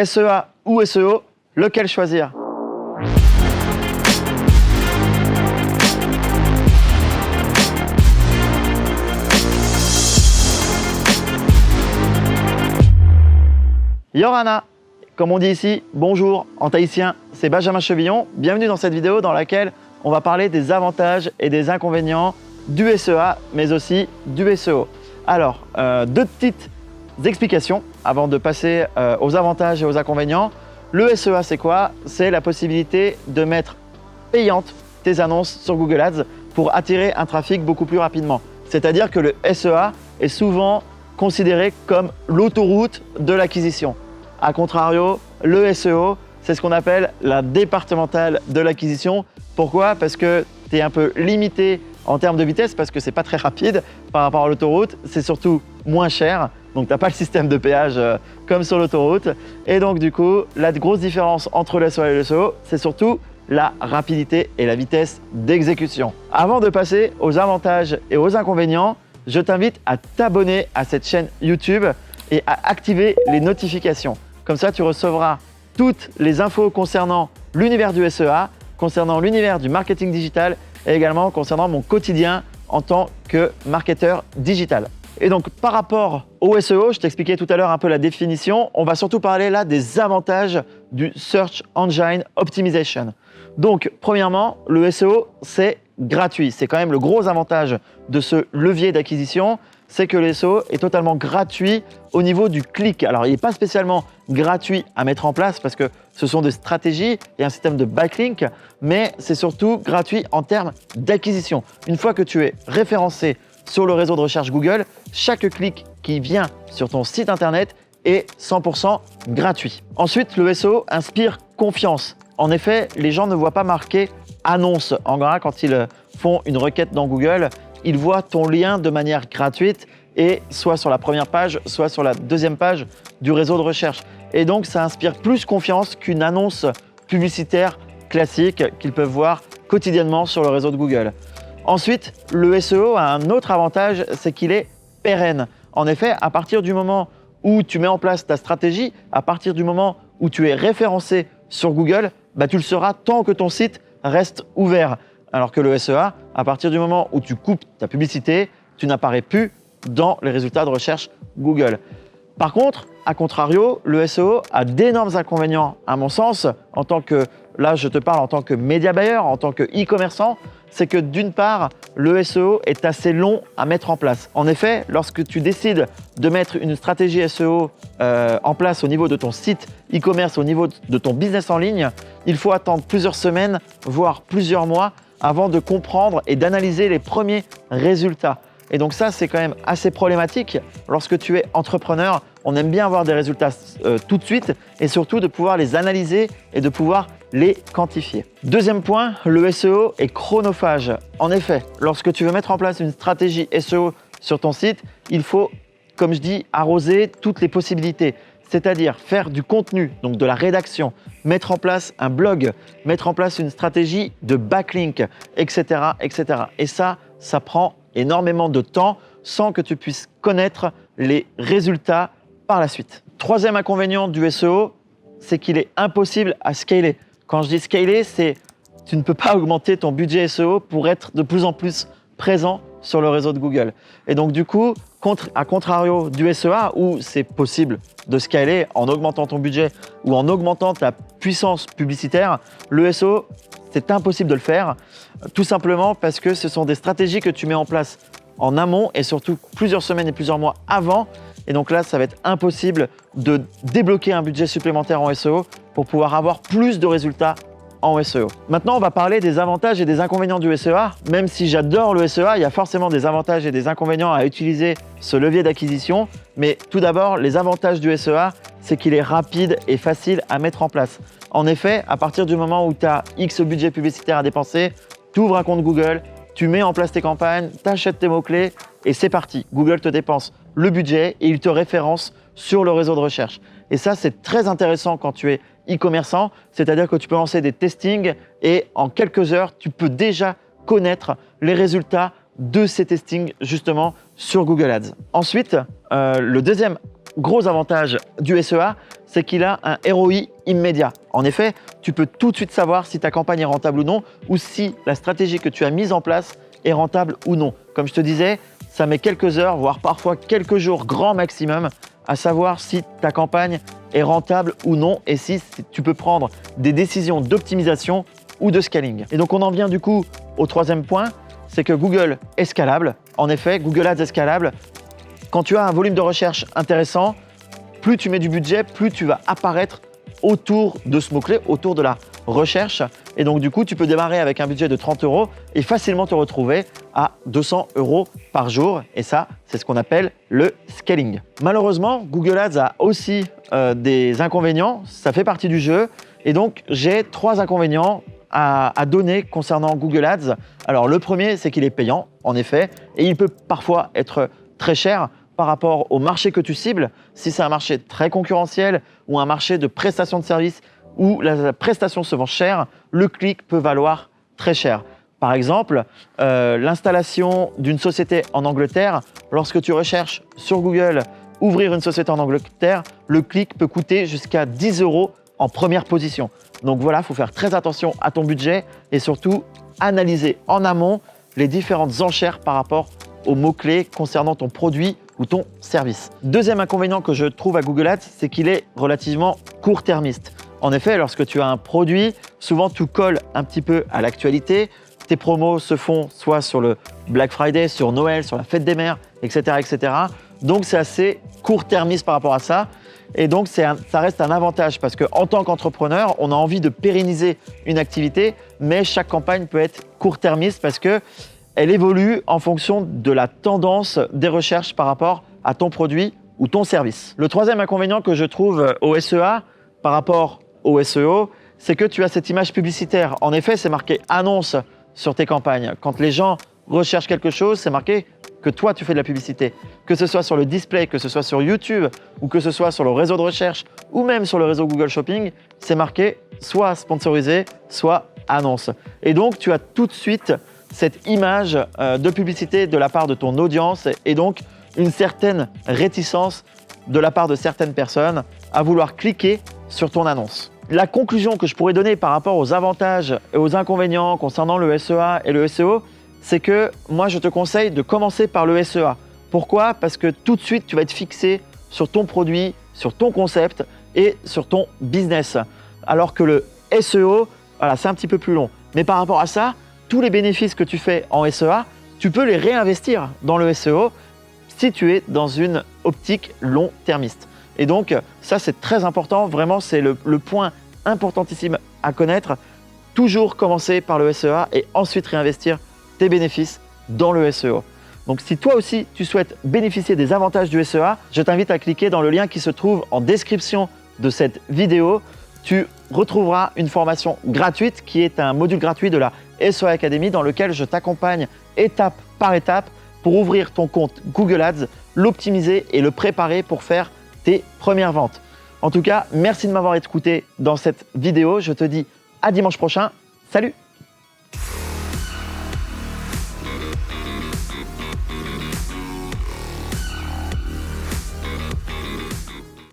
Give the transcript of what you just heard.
SEA ou SEO, lequel choisir? Yorana, comme on dit ici, bonjour en tahitien, c'est Benjamin Chevillon. Bienvenue dans cette vidéo dans laquelle on va parler des avantages et des inconvénients du SEA, mais aussi du SEO. Alors, deux petites explications avant de passer aux avantages et aux inconvénients. Le SEA, c'est quoi? C'est la possibilité de mettre payante tes annonces sur Google Ads pour attirer un trafic beaucoup plus rapidement. C'est-à-dire que le SEA est souvent considéré comme l'autoroute de l'acquisition. A contrario, le SEO, c'est ce qu'on appelle la départementale de l'acquisition. Pourquoi? Parce que tu es un peu limité en termes de vitesse, parce que c'est pas très rapide par rapport à l'autoroute. C'est surtout moins cher, donc tu n'as pas le système de péage comme sur l'autoroute. Et donc du coup, la grosse différence entre le SEA et le SEO, c'est surtout la rapidité et la vitesse d'exécution. Avant de passer aux avantages et aux inconvénients, je t'invite à t'abonner à cette chaîne YouTube et à activer les notifications. Comme ça, tu recevras toutes les infos concernant l'univers du SEA, concernant l'univers du marketing digital et également concernant mon quotidien en tant que marketeur digital. Et donc, par rapport au SEO, je t'expliquais tout à l'heure un peu la définition. On va surtout parler là des avantages du Search Engine Optimization. Donc, premièrement, le SEO, c'est gratuit. C'est quand même le gros avantage de ce levier d'acquisition, c'est que le SEO est totalement gratuit au niveau du clic. Alors, il n'est pas spécialement gratuit à mettre en place parce que ce sont des stratégies et un système de backlink, mais c'est surtout gratuit en termes d'acquisition. Une fois que tu es référencé sur le réseau de recherche Google, chaque clic qui vient sur ton site internet est 100% gratuit. Ensuite, le SEO inspire confiance. En effet, les gens ne voient pas marqué annonce en gras quand ils font une requête dans Google. Ils voient ton lien de manière gratuite et soit sur la première page, soit sur la deuxième page du réseau de recherche. Et donc, ça inspire plus confiance qu'une annonce publicitaire classique qu'ils peuvent voir quotidiennement sur le réseau de Google. Ensuite, le SEO a un autre avantage, c'est qu'il est pérenne. En effet, à partir du moment où tu mets en place ta stratégie, à partir du moment où tu es référencé sur Google, tu le seras tant que ton site reste ouvert. Alors que le SEA, à partir du moment où tu coupes ta publicité, tu n'apparais plus dans les résultats de recherche Google. Par contre, à contrario, le SEO a d'énormes inconvénients à mon sens, en tant que, là je te parle en tant que média buyer, en tant que e-commerçant, c'est que d'une part, le SEO est assez long à mettre en place. En effet, lorsque tu décides de mettre une stratégie SEO en place au niveau de ton site e-commerce, au niveau de ton business en ligne, il faut attendre plusieurs semaines, voire plusieurs mois avant de comprendre et d'analyser les premiers résultats. Et donc ça, c'est quand même assez problématique. Lorsque tu es entrepreneur, on aime bien avoir des résultats tout de suite et surtout de pouvoir les analyser et de pouvoir les quantifier. Deuxième point, le SEO est chronophage. En effet, lorsque tu veux mettre en place une stratégie SEO sur ton site, il faut, comme je dis, arroser toutes les possibilités. C'est-à-dire faire du contenu, donc de la rédaction, mettre en place un blog, mettre en place une stratégie de backlink, etc., etc. Et ça prend énormément de temps sans que tu puisses connaître les résultats par la suite. Troisième inconvénient du SEO, c'est qu'il est impossible à scaler. Quand je dis scaler, c'est tu ne peux pas augmenter ton budget SEO pour être de plus en plus présent sur le réseau de Google. Et donc du coup, à contrario du SEA où c'est possible de scaler en augmentant ton budget ou en augmentant ta puissance publicitaire, le SEO, c'est impossible de le faire, tout simplement parce que ce sont des stratégies que tu mets en place en amont et surtout plusieurs semaines et plusieurs mois avant. Et donc là, ça va être impossible de débloquer un budget supplémentaire en SEO pour pouvoir avoir plus de résultats en SEO. Maintenant, on va parler des avantages et des inconvénients du SEA. Même si j'adore le SEA, il y a forcément des avantages et des inconvénients à utiliser ce levier d'acquisition. Mais tout d'abord, les avantages du SEA, c'est qu'il est rapide et facile à mettre en place. En effet, à partir du moment où tu as X budget publicitaire à dépenser, tu ouvres un compte Google, tu mets en place tes campagnes, tu achètes tes mots-clés et c'est parti. Google te dépense le budget et il te référence sur le réseau de recherche. Et ça, c'est très intéressant quand tu es e-commerçant, c'est-à-dire que tu peux lancer des testings et en quelques heures, tu peux déjà connaître les résultats de ces testings justement sur Google Ads. Ensuite, le deuxième gros avantage du SEA, c'est qu'il a un ROI immédiat. En effet, tu peux tout de suite savoir si ta campagne est rentable ou non, ou si la stratégie que tu as mise en place est rentable ou non. Comme je te disais, ça met quelques heures, voire parfois quelques jours grand maximum, à savoir si ta campagne est rentable ou non et si tu peux prendre des décisions d'optimisation ou de scaling. Et donc on en vient du coup au troisième point, c'est que Google est scalable. En effet, Google Ads est scalable. Quand tu as un volume de recherche intéressant, plus tu mets du budget, plus tu vas apparaître autour de ce mot-clé, autour de la recherche. Et donc, du coup, tu peux démarrer avec un budget de 30 € et facilement te retrouver à 200 € par jour. Et ça, c'est ce qu'on appelle le scaling. Malheureusement, Google Ads a aussi des inconvénients. Ça fait partie du jeu. Et donc, j'ai 3 inconvénients à donner concernant Google Ads. Alors, le premier, c'est qu'il est payant, en effet, et il peut parfois être très cher par rapport au marché que tu cibles. Si c'est un marché très concurrentiel ou un marché de prestation de services où la prestation se vend cher, le clic peut valoir très cher. Par exemple, l'installation d'une société en Angleterre, lorsque tu recherches sur Google « ouvrir une société en Angleterre », le clic peut coûter jusqu'à 10 € en première position. Donc voilà, il faut faire très attention à ton budget et surtout analyser en amont les différentes enchères par rapport aux mots-clés concernant ton produit ou ton service. Deuxième inconvénient que je trouve à Google Ads, c'est qu'il est relativement court-termiste. En effet, lorsque tu as un produit, souvent tout colle un petit peu à l'actualité. Tes promos se font soit sur le Black Friday, sur Noël, sur la fête des mères, etc. etc. Donc c'est assez court-termiste par rapport à ça. Et donc ça reste un avantage parce qu'en tant qu'entrepreneur, on a envie de pérenniser une activité, mais chaque campagne peut être court-termiste parce que elle évolue en fonction de la tendance des recherches par rapport à ton produit ou ton service. Le troisième inconvénient que je trouve au SEA par rapport au SEO, c'est que tu as cette image publicitaire. En effet, c'est marqué « annonce » sur tes campagnes. Quand les gens recherchent quelque chose, c'est marqué que toi, tu fais de la publicité. Que ce soit sur le display, que ce soit sur YouTube ou que ce soit sur le réseau de recherche ou même sur le réseau Google Shopping, c'est marqué soit sponsorisé, soit annonce. Et donc, tu as tout de suite cette image de publicité de la part de ton audience et donc une certaine réticence de la part de certaines personnes à vouloir cliquer sur ton annonce. La conclusion que je pourrais donner par rapport aux avantages et aux inconvénients concernant le SEA et le SEO, c'est que moi je te conseille de commencer par le SEA. Pourquoi? Parce que tout de suite tu vas être fixé sur ton produit, sur ton concept et sur ton business. Alors que le SEO, voilà, c'est un petit peu plus long. Mais par rapport à ça, tous les bénéfices que tu fais en SEA, tu peux les réinvestir dans le SEO si tu es dans une optique long-termiste. Et donc, ça, c'est très important. Vraiment, c'est le point importantissime à connaître. Toujours commencer par le SEA et ensuite réinvestir tes bénéfices dans le SEO. Donc, si toi aussi, tu souhaites bénéficier des avantages du SEA, je t'invite à cliquer dans le lien qui se trouve en description de cette vidéo. Tu retrouveras une formation gratuite qui est un module gratuit de la SEA Academy dans lequel je t'accompagne étape par étape pour ouvrir ton compte Google Ads, l'optimiser et le préparer pour faire tes premières ventes. En tout cas, merci de m'avoir écouté dans cette vidéo. Je te dis à dimanche prochain. Salut!